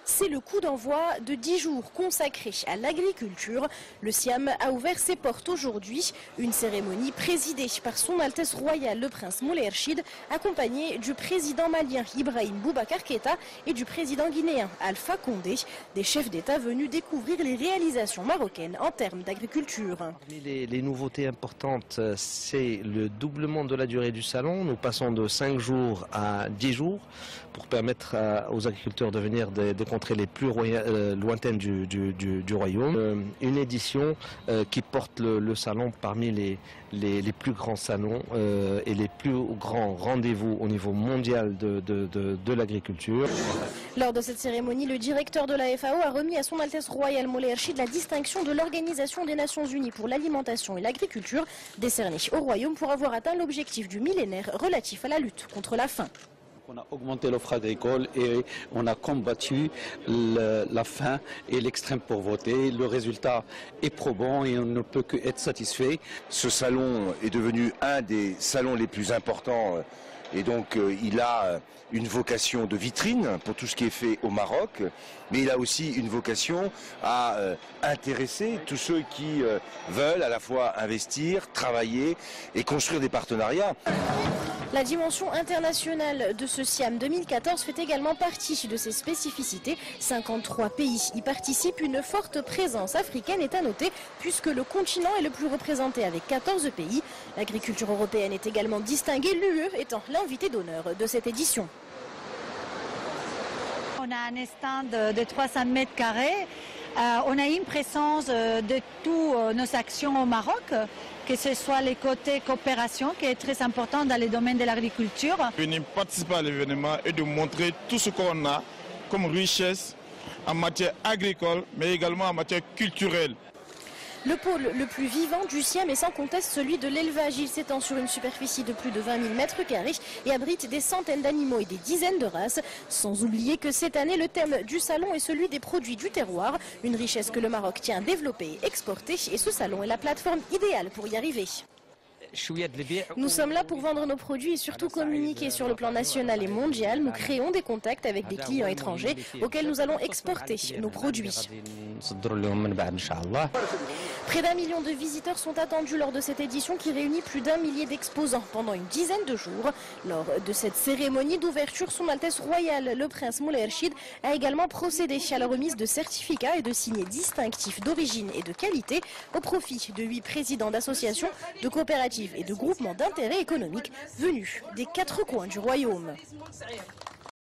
C'est le coup d'envoi de 10 jours consacrés à l'agriculture. Le Siam a ouvert ses portes aujourd'hui. Une cérémonie présidée par Son Altesse Royale le Prince Moulay Rachid, accompagné du président malien Ibrahim Boubacar Keïta et du président guinéen Alpha Condé. Des chefs d'État venus découvrir les réalisations marocaines en termes d'agriculture. Parmi les nouveautés importantes, c'est le doublement de la durée du salon. Nous passons de 5 jours à 10 jours pour permettre aux agriculteurs de venir des contrées les plus lointaines du royaume. Une édition qui porte le salon parmi les plus grands salons et les plus grands rendez-vous au niveau mondial de l'agriculture. Lors de cette cérémonie, le directeur de la FAO a remis à Son Altesse Royale Moulay Rachid la distinction de l'Organisation des Nations Unies pour l'alimentation et l'agriculture, décernée au royaume pour avoir atteint l'objectif du millénaire relatif à la lutte contre la faim. On a augmenté l'offre agricole et on a combattu la faim et l'extrême pauvreté. Le résultat est probant et on ne peut qu'être satisfait. Ce salon est devenu un des salons les plus importants et donc il a une vocation de vitrine pour tout ce qui est fait au Maroc, mais il a aussi une vocation à intéresser tous ceux qui veulent à la fois investir, travailler et construire des partenariats. La dimension internationale de ce Siam 2014 fait également partie de ses spécificités. 53 pays y participent. Une forte présence africaine est à noter puisque le continent est le plus représenté avec 14 pays. L'agriculture européenne est également distinguée, l'UE étant l'invité d'honneur de cette édition. On a un stand de 300 mètres carrés. On a une présence de toutes nos actions au Maroc, que ce soit les côtés coopération qui est très important dans les domaines de l'agriculture. Venir participer à l'événement et de montrer tout ce qu'on a comme richesse en matière agricole mais également en matière culturelle. Le pôle le plus vivant du Siam est sans conteste celui de l'élevage. Il s'étend sur une superficie de plus de 20 000 mètres carrés et abrite des centaines d'animaux et des dizaines de races. Sans oublier que cette année, le thème du salon est celui des produits du terroir, une richesse que le Maroc tient à développer et exporter. Et ce salon est la plateforme idéale pour y arriver. Nous sommes là pour vendre nos produits et surtout communiquer sur le plan national et mondial. Nous créons des contacts avec des clients étrangers auxquels nous allons exporter nos produits. Près d'1 million de visiteurs sont attendus lors de cette édition qui réunit plus d'1 millier d'exposants pendant une dizaine de jours. Lors de cette cérémonie d'ouverture, Son Altesse Royale, le Prince Moulay Rachid, a également procédé à la remise de certificats et de signets distinctifs d'origine et de qualité au profit de 8 présidents d'associations, de coopératives et de groupements d'intérêt économique venus des 4 coins du royaume.